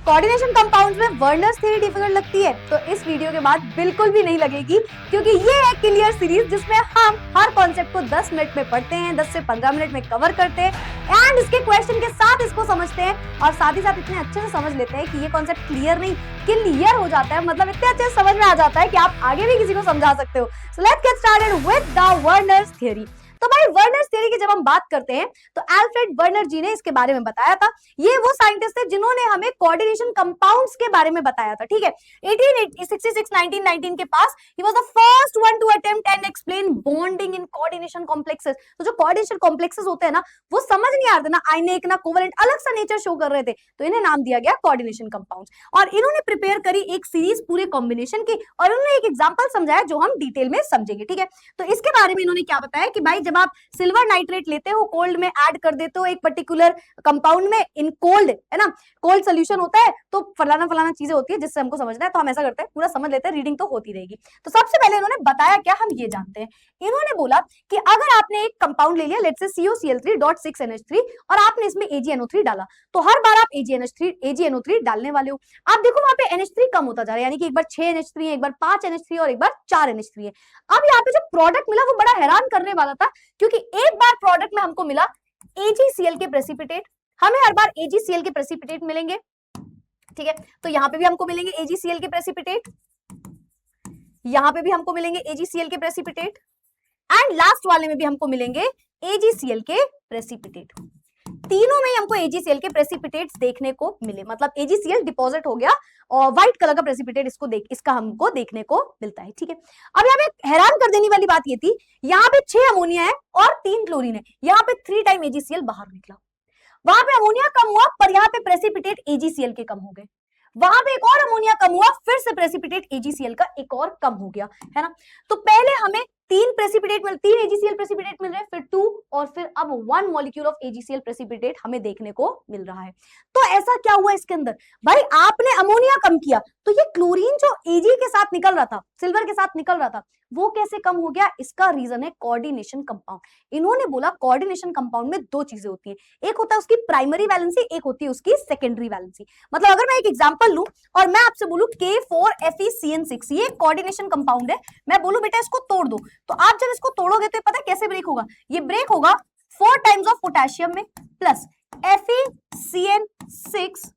Coordination compounds में Werner's theory difficult लगती है तो इस वीडियो के बाद बिल्कुल भी नहीं लगेगी, क्योंकि ये है क्लियर सीरीज जिसमें हम हर कॉन्सेप्ट को 10 मिनट में पढ़ते हैं, 10 से 15 मिनट में कवर करते हैं एंड इसके क्वेश्चन के साथ इसको समझते हैं और साथ ही साथ इतने अच्छे से समझ लेते हैं कि ये कॉन्सेप्ट क्लियर नहीं क्लियर हो जाता है, मतलब इतने अच्छे से समझ में आ जाता है कि आप आगे भी किसी को समझा सकते हो। So let's get started with the Werner's theory. तो भाई वर्नर्स थ्योरी की जब हम बात करते हैं तो अल्फ्रेड वर्नर जी ने इसके बारे में बताया था। ये वो साइंटिस्ट थे जिन्होंने हमें कोऑर्डिनेशन कंपाउंड्स के बारे में बताया था, ठीक है। 1919 के पास ही was the first one to attempt and explain bonding in coordination complexes. तो जो कोऑर्डिनेशन कॉम्प्लेक्सेस होते हैं ना, वो समझ नहीं आ रहे थे ना, आयनिक ना कोवेलेंट, अलग सा नेचर शो कर रहे थे, तो इन्हें नाम दिया गया कोऑर्डिनेशन कंपाउंड्स। और इन्होंने प्रिपेयर करी एक सीरीज पूरे कॉम्बिनेशन की और उन्होंने एक एग्जांपल समझाया जो हम डिटेल में समझेंगे, ठीक है। तो इसके बारे में इन्होंने क्या बताया कि भाई जब आप सिल्वर नाइट्रेट लेते हो, कोल्ड में ऐड कर देते हो एक पर्टिकुलर कंपाउंड में, इन कोल्ड है ना, कोल्ड सोल्यूशन होता है तो फलाना फलाना चीजें होती है जिससे हमको समझना है, तो हम ऐसा करते हैं पूरा समझ लेते हैं, रीडिंग तो होती रहेगी। तो सबसे पहले इन्होंने बताया क्या, हम ये जानते हैं। इन्होंने बोला कि अगर आपने एक कंपाउंड ले लिया, लेट्स से CuCl3.6NH3 और आपने इसमें AgNO3 डाला, तो हर बार आप AgNO3 डालने वाले हो, आप देखो वहां पे NH3 कम होता जा रहा है, यानी कि एक बार 6 NH3 है, एक बार 5 NH3 और एक बार 4 NH3 है। अब यहाँ पे जो प्रोडक्ट मिला वो बड़ा हैरान करने वाला था, क्योंकि एक बार प्रोडक्ट में हमको मिला AgCl के प्रेसिपिटेट, हमें हर बार AgCl के प्रेसिपिटेट मिलेंगे, ठीक है। तो यहाँ पे भी हमको मिलेंगे AgCl के प्रेसिपिटेट, यहाँ पे भी हमको मिलेंगे AgCl के प्रेसिपिटेट एंड लास्ट वाले में भी हमको मिलेंगे AgCl के प्रेसिपिटेट। तीनों में हमको AgCl के प्रेसिपिटेट्स देखने को मिले, मतलब AgCl डिपॉजिट हो गया और व्हाइट कलर का प्रेसिपिटेट इसका हमको देखने को मिलता है, ठीक है। अब यहाँ पे हैरान कर देने वाली बात ये थी, यहाँ पे 6 अमोनिया है और 3 क्लोरीन है, यहाँ पे 3 टाइम AgCl बाहर निकला, वहां पे अमोनिया कम हुआ पर यहाँ पे प्रेसिपिटेट AgCl के कम हो गए, वहां पे एक और अमोनिया कम हुआ, फिर से प्रेसिपिटेट AgCl का एक और कम हो गया, है ना। तो पहले हमें 3 AgCl प्रेसिपिटेट मिल रहे हैं, फिर 2 और फिर अब 1 मॉलिक्यूल ऑफ AgCl प्रेसिपिटेट हमें देखने को मिल रहा है। तो ऐसा क्या हुआ इसके अंदर, भाई आपने अमोनिया कम किया तो ये क्लोरीन जो Ag के साथ निकल रहा था, सिल्वर के साथ निकल रहा था, वो कैसे कम हो गया, इसका रीजन है कोऑर्डिनेशन कंपाउंड। इन्होंने बोला कोऑर्डिनेशन कंपाउंड में 2 चीजें होती है, एक होता है उसकी प्राइमरी वैलेंसी, एक होती है उसकी सेकेंडरी वैलेंसी। मतलब अगर मैं एक एग्जांपल लूं और मैं आपसे बोलूं K4FeCN6, ये कोऑर्डिनेशन कंपाउंड है, मैं बोलूं बेटा इसको तोड़ दो, तो आप जब इसको तोड़ोगे तो पता है कैसे ब्रेक होगा, ये ब्रेक होगा 4 टाइम्स ऑफ पोटेशियम में प्लस FeCN6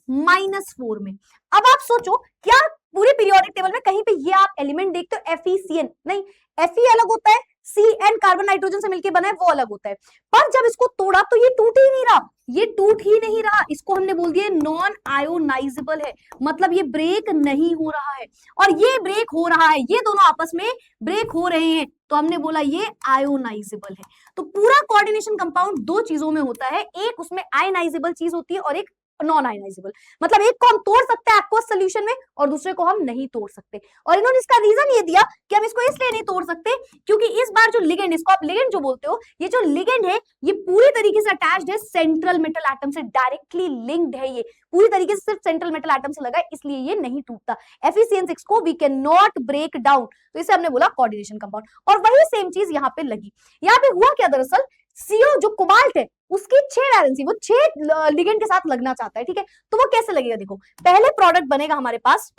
-4 में। अब आप सोचो क्या पूरे पीरियोडिक टेबल में कहीं पे ये आप एलिमेंट देखते हो FeCN? नहीं, Fe अलग होता है, Cn कार्बन नाइट्रोजन से मिलकर बना है वो अलग होता है, पर जब इसको तोड़ा तो ये टूट ही नहीं रहा, ये टूट ही नहीं रहा, इसको हमने बोल दिया नॉन आयोनाइजेबल है, मतलब ये ब्रेक नहीं हो रहा है और ये ब्रेक हो रहा है, ये दोनों आपस में ब्रेक हो रहे हैं, तो हमने बोला ये आयोनाइजेबल है। तो पूरा कोऑर्डिनेशन कंपाउंड 2 चीजों में होता है, एक उसमें आयोनाइजेबल चीज होती है और एक नॉन आयोनाइजेबल, मतलब एक को हम तोड़ सकते हैं एक्वस सॉल्यूशन में और दूसरे को हम नहीं तोड़ सकते। और इन्होंने इसका रीजन ये दिया कि हम इसको इसलिए नहीं तोड़ सकते क्योंकि इस बार जो लिगेंड, इसको आप लिगेंड जो बोलते हो, ये जो लिगेंड है ये पूरी तरीके से अटैच्ड है सेंट्रल मेटल एटम से, डायरेक्टली लिंक्ड है, ये पूरी तरीके से सिर्फ सेंट्रल मेटल एटम से लगा है, इसलिए ये नहीं टूटता। FeCN6 को we can not break down, तो इसे हमने बोला कोऑर्डिनेशन कंपाउंड। और वही सेम चीज यहाँ पे लगी, यहाँ पे हुआ क्या, दरअसल CO जो कोबाल्ट है उसकी 6 वैलेंसी, वो 6 लिगेंड के साथ लगना चाहता है, ठीक है। तो वो कैसे लगेगा, देखो पहले प्रोडक्ट बनेगा हमारे पास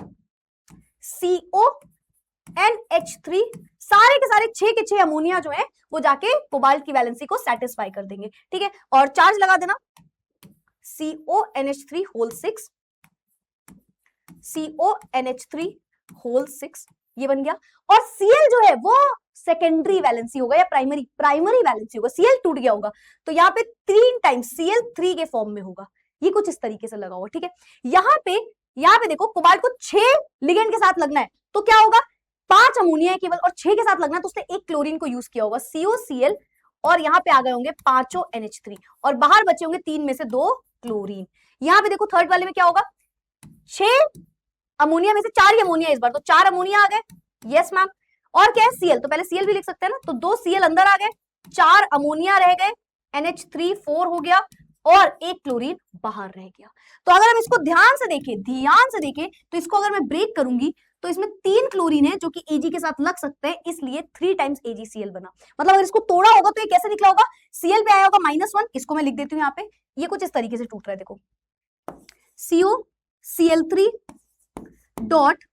CONH3, सारे के सारे 6 के 6 अमोनिया जो है वो जाके कोबाल्ट की वैलेंसी को सेटिस्फाई कर देंगे, ठीक है। और चार्ज लगा देना CONH3 होल 6 ये बन गया। और Cl जो है वो सेकेंडरी वैलेंसी होगा या प्राइमरी वैलेंसी होगा, Cl टूट गया होगा तो यहाँ पे 3 टाइम्स Cl3 के फॉर्म में होगा, ये कुछ इस तरीके से लगा होगा, ठीक है। यहाँ पे देखो कोबाल्ट को 6 लिगेंड के साथ लगना है तो क्या होगा, 5 अमोनिया है केवल और 6 के साथ लगना है, तो उसने एक क्लोरीन को यूज किया होगा COCl और यहाँ पे आ गए होंगे 5 NH3 और बाहर बचे होंगे 3 में से 2 क्लोरीन। यहाँ पे देखो थर्ड वाले में क्या होगा, 6 अमोनिया में से 4 ही अमोनिया इस बार, तो 4 अमोनिया आ गए, यस मैम। और क्या है Cl, तो पहले Cl भी लिख सकते हैं ना, तो 2 Cl अंदर आ गए, 4 अमोनिया रह गए, NH3 4 हो गया और एक क्लोरीन बाहर रह गया। तो अगर हम इसको ध्यान से देखें तो इसको अगर मैं ब्रेक करूंगी तो इसमें 3 क्लोरीन है जो कि Ag के साथ लग सकते हैं, इसलिए 3 टाइम्स AgCl बना। मतलब अगर इसको तोड़ा होगा तो ये कैसे निकला होगा, Cl पे आया होगा -1, इसको मैं लिख देती हूँ यहाँ पे, ये कुछ इस तरीके से टूट रहा है, देखो CO Cl3 डॉट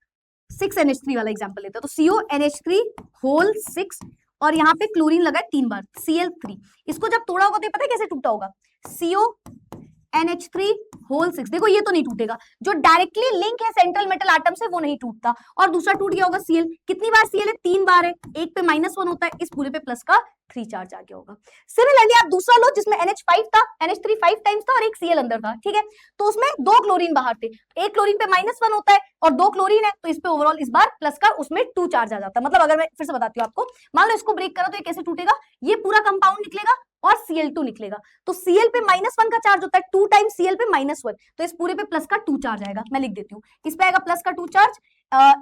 6NH3 वाला एग्जांपल लेते हैं। तो CONH3 होल 6 और यहाँ पे क्लोरीन लगा है 3 बार Cl3। इसको जब तोड़ा होगा तो ये पता है कैसे टूटा होगा? CONH3 whole 6। देखो ये तो नहीं टूटेगा, जो डायरेक्टली लिंक है सेंट्रल मेटल एटम से वो नहीं टूटता। और दूसरा टूट गया होगा Cl। कितनी बार Cl है? 3 बार है, एक पे -1 होता है, इस पूरे पे प्लस का 3 चार्ज आ गया होगा। सिमिलरली आप दूसरा लो जिसमें NH5 था, NH3 5 टाइम्स था और एक Cl अंदर था, ठीक है? तो उसमें 2 क्लोरीन बाहर थे, एक क्लोरीन पे -1 होता है और 2 क्लोरीन है, तो इस पे ओवरऑल इस बार प्लस का उसमें 2 चार्ज आ जाता है। मतलब अगर मैं फिर से बताती हूँ आपको, मान लो इसको ब्रेक करो तो ये कैसे टूटेगा? ये पूरा कंपाउंड निकलेगा और Cl2 निकलेगा। तो Cl पे -1 का चार्ज होता है, 2 टाइम्स Cl पे -1, तो इस पूरे पे प्लस का 2 चार्ज आएगा। मैं लिख देती हूँ, इस पे आएगा प्लस का 2 चार्ज,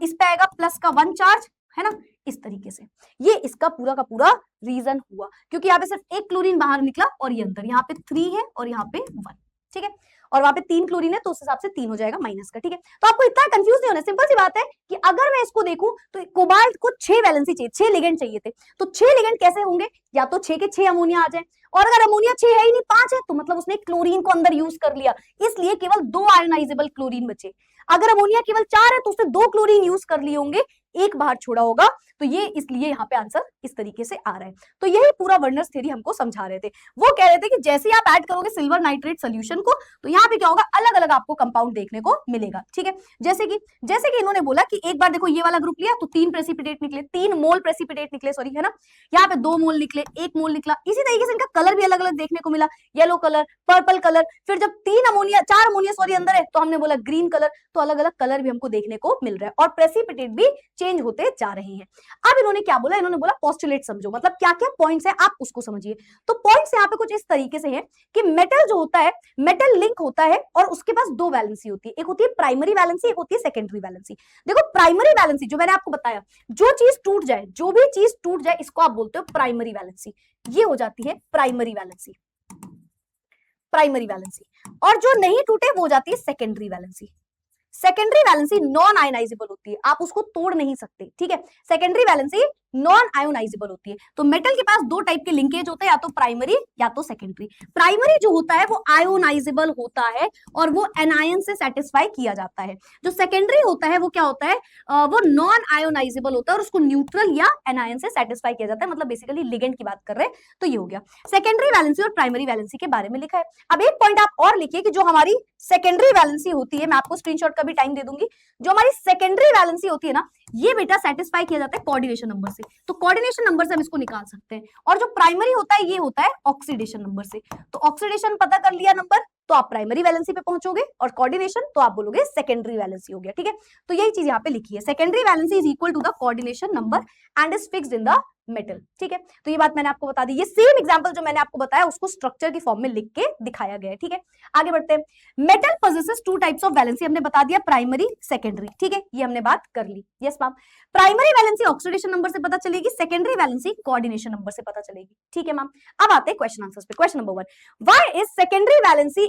इस पे आएगा प्लस का 1 चार्ज, है ना? इस तरीके से ये इसका पूरा का पूरा रीजन हुआ, क्योंकि यहाँ पे सिर्फ एक क्लोरीन बाहर निकला और ये अंदर, यहाँ पे 3 है और यहाँ पे 1, ठीक है? और वहां पे 3 क्लोरीन है तो उस हिसाब से 3 हो जाएगा माइनस का, ठीक है? तो आपको इतना कंफ्यूज नहीं होना, सिंपल सी बात है कि अगर मैं इसको देखूं तो कोबाल्ट को 6 वैलेंसी चाहिए, 6 लिगेंड चाहिए थे। तो 6 लिगेंड कैसे होंगे? या तो 6 के 6 अमोनिया आ जाए, और अगर अमोनिया 6 है ही नहीं 5 है तो मतलब उसने क्लोरीन को अंदर यूज कर लिया, इसलिए केवल 2 आयोनाइजेबल क्लोरीन बचे। अगर अमोनिया केवल 4 है तो उसने 2 क्लोरीन यूज कर लिए होंगे, एक बाहर छोड़ा होगा, तो ये इसलिए यहाँ पे आंसर इस तरीके से आ रहा है। तो यही पूरा वर्नर्स थ्योरी हमको समझा रहे थे। वो कह रहे थे कि जैसे आप ऐड करोगे सिल्वर नाइट्रेट सोल्यूशन को तो यहाँ पे क्या होगा, अलग अलग आपको कंपाउंड देखने को मिलेगा, ठीक है? जैसे कि इन्होंने बोला कि एक बार देखो ये वाला ग्रुप लिया तो 3 प्रेसिपिटेट निकले, 3 मोल प्रेसिपिटेट निकले, सॉरी, है ना? यहाँ पे 2 मोल निकले, 1 मोल निकला। इसी तरीके से इनका कलर भी अलग अलग देखने को मिला, येलो कलर, पर्पल कलर। फिर जब 4 अमोनिया सॉरी अंदर है तो हमने बोला ग्रीन कलर। तो अलग अलग कलर भी हमको देखने को मिल रहा है और प्रेसिपिटेट भी चेंज होते जा रहे हैं। अब इन्होंने क्या बोला? इन्होंने बोला पोस्टुलेट समझो, मतलब क्या क्या पॉइंट्स है आप उसको समझिए। तो पॉइंट्स यहाँ पे कुछ इस तरीके से है कि मेटल जो होता है, मेटल लिंक होता है और उसके पास 2 वैलेंसी होती है, एक होती है प्राइमरी वैलेंसी, एक होती है सेकेंडरी वैलेंसी। देखो प्राइमरी वैलेंसी जो मैंने आपको बताया, जो चीज टूट जाए, जो भी चीज टूट जाए इसको आप बोलते हो प्राइमरी वैलेंसी। ये हो जाती है प्राइमरी वैलेंसी, प्राइमरी वैलेंसी। और जो नहीं टूटे वो हो जाती है secondary valency. Secondary valency non ionisable होती है, आप उसको तोड़ नहीं सकते, ठीक है? सेकेंडरी वैलेंसी नॉन आयोनाइजेबल होती है। तो मेटल के पास 2 टाइप के लिंकेज होते हैं, या तो प्राइमरी या तो सेकेंडरी। प्राइमरी जो होता है वो आयोनाइजेबल होता है और वो एनायन से सेटिस्फाई किया जाता है। जो सेकेंडरी होता है वो क्या होता है, वो नॉन आयोनाइजेबल होता है और उसको न्यूट्रल या एनायन से सेटिस्फाई किया जाता है। मतलब बेसिकली लिगेंड की बात कर रहे हैं। तो ये हो गया सेकेंडरी वैलेंसी और प्राइमरी वैलेंसी के बारे में लिखा है। अब एक पॉइंट आप और लिखिए कि जो हमारी सेकेंडरी वैलेंसी होती है, मैं आपको स्क्रीनशॉट का भी टाइम दे दूंगी, जो हमारी सेकेंडरी वैलेंसी होती है ना, ये बेटा सेटिस्फाई किया जाता है कोऑर्डिनेशन नंबर से। तो कोऑर्डिनेशन नंबर से हम इसको निकाल सकते हैं। और जो प्राइमरी होता है ये होता है ऑक्सीडेशन नंबर से। तो ऑक्सीडेशन पता कर लिया नंबर तो आप प्राइमरी वैलेंसी पे पहुंचोगे, और कोऑर्डिनेशन तो आप बोलोगे सेकेंडरी वैलेंसी हो गया, ठीक है? तो यही चीज यहाँ पे लिखी है, secondary valency is equal to the coordination number and is fixed in the metal, ठीक है? तो ये बात मैंने आपको बता दी। ये सेम एग्जांपल जो मैंने आपको बताया उसको स्ट्रक्चर की फॉर्म में लिख के दिखाया गया है, ठीक है? आगे बढ़ते हैं। Metal possesses 2 types of valency, हमने बता दिया प्राइमरी सेकेंडरी, ठीक है? ये हमने बात कर ली। Yes ma'am, primary valency oxidation number से पता चलेगी, सेकेंडरी वैलेंसी कोऑर्डिनेशन नंबर से पता चलेगी, ठीक है मैम? अब आते हैं क्वेश्चन आंसर्स पे। Question number 1, why is secondary valency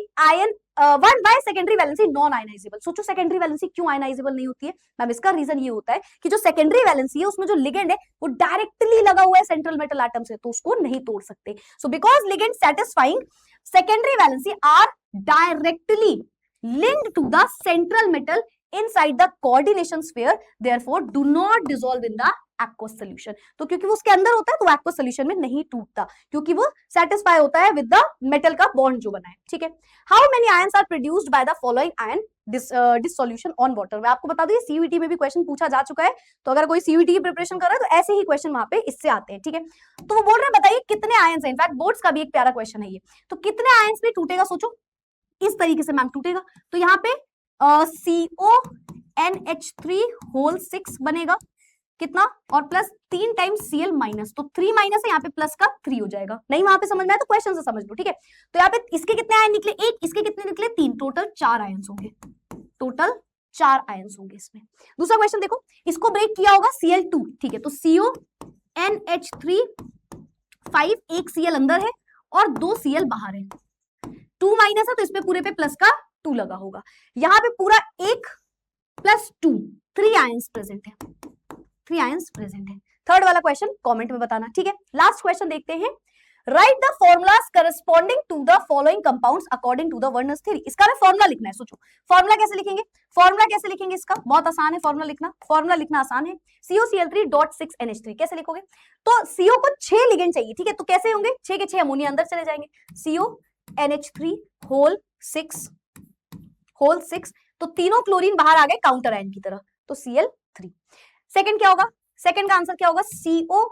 why secondary valency non ionisable? सोचो सेकेंडरी वैलेंसी क्यों आयनाइजेबल नहीं होती है मैम? इसका रीजन ये होता है कि जो सेकेंडरी वैलेंसी है उसमें जो लिगेंड है वो डायरेक्टली लगा हुआ है सेंट्रल मेटल एटम से, तो उसको नहीं तोड़ सकते। So because ligand satisfying secondary valency are directly linked to the central metal inside the coordination sphere, therefore do not dissolve in the aqueous solution। तो क्योंकि वो उसके अंदर होता है तो aqueous solution में नहीं टूटता, क्योंकि वो satisfy होता है with the metal का bond जो बना है, ठीक है? How many ions are produced by the following ion dissolution on water? मैं आपको बता दूं ये CUET में भी क्वेश्चन पूछा जा चुका है, तो अगर कोई CUET की प्रिपरेशन कर रहा है तो ऐसे ही क्वेश्चन वहां पे इससे आते हैं, ठीक है? तो वो बोल रहे हैं बताइए कितने आयंस हैं, इनफैक्ट बोर्ड्स का भी एक प्यारा क्वेश्चन है ये। तो कितने आयंस में टूटेगा? सोचो इस तरीके से मैम टूटेगा। तो यहाँ पे CONH3 होल 6 बनेगा, कितना? और प्लस 3 टाइम्स Cl माइनस, तो 3 माइनस है यहाँ पे प्लस का 3 हो जाएगा। नहीं वहां पे समझ में आया तो क्वेश्चन से समझ लो, ठीक है? तो यहाँ पे इसके कितने आयन निकले? 1, इसके कितने निकले? 3, टोटल 4 आयंस होंगे, टोटल 4 आयंस होंगे इसमें। दूसरा क्वेश्चन देखो, इसको ब्रेक किया होगा Cl2, ठीक है? तो CONH3 5, एक Cl अंदर है और 2 Cl बाहर है, 2 माइनस है तो इस पे पूरे पे प्लस का 2 लगा होगा। यहाँ पे पूरा 1 प्लस 2, 3 आयंस प्रेजेंट है, 3 आयंस प्रेजेंट है। थर्ड वाला क्वेश्चन कमेंट में बताना, ठीक है? लास्ट क्वेश्चन देखते हैं। Write the formulas corresponding to the following compounds according to the Werner's theory. इसका हमें फॉर्मुला लिखना है। सोचो फॉर्मुला कैसे लिखेंगे, फॉर्मुला कैसे लिखेंगे इसका, बहुत आसान है फॉर्मुला लिखना, फॉर्मुला लिखना आसान है। COCl3.6NH3 कैसे लिखोगे, तो CO को 6 लिगेंड चाहिए, ठीक है, तो कैसे होंगे, 6 के 6 अमोनिया अंदर चले जाएंगे, CONH3 होल 6, तो तीनों क्लोरीन बाहर आ गए काउंटर आयन की तरह, तो Cl3। सेकंड क्या होगा, सेकंड का आंसर क्या होगा, CO,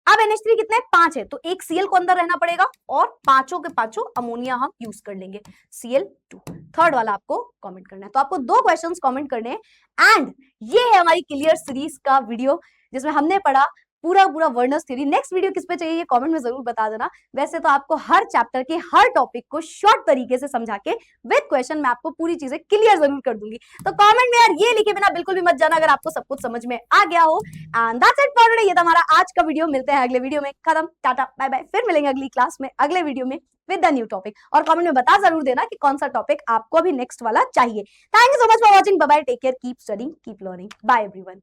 अब NH3 कितने 5 है, तो एक Cl को अंदर रहना पड़ेगा और पांचों के पांचों अमोनिया हम यूज कर लेंगे, Cl2। थर्ड वाला आपको कमेंट करना है, तो आपको 2 क्वेश्चंस कमेंट करने हैं। एंड ये है हमारी क्लियर सीरीज का वीडियो जिसमें हमने पढ़ा पूरा वर्नर्स थ्योरी। नेक्स्ट वीडियो किस पे चाहिए ये कमेंट में जरूर बता देना। वैसे तो आपको हर चैप्टर के हर टॉपिक को शॉर्ट तरीके से समझा के विद क्वेश्चन मैं आपको पूरी चीजें क्लियर जरूर कर दूंगी। तो कमेंट में यार ये लिखे बिना बिल्कुल भी मत जाना अगर आपको सब कुछ समझ में आ गया हो। And that's it for today, ये था हमारा आज का वीडियो। मिलते हैं अगले वीडियो में, खत्म, टाटा बाय बाय, फिर मिलेंगे अगली क्लास में अगले वीडियो में विद द न्यू टॉपिक। और कमेंट में बता जरूर देना कि कौन सा टॉपिक आपको अभी नेक्स्ट वाला चाहिए। Thank you so much for watching, bye bye, take care, keep studying, keep learning, bye everyone.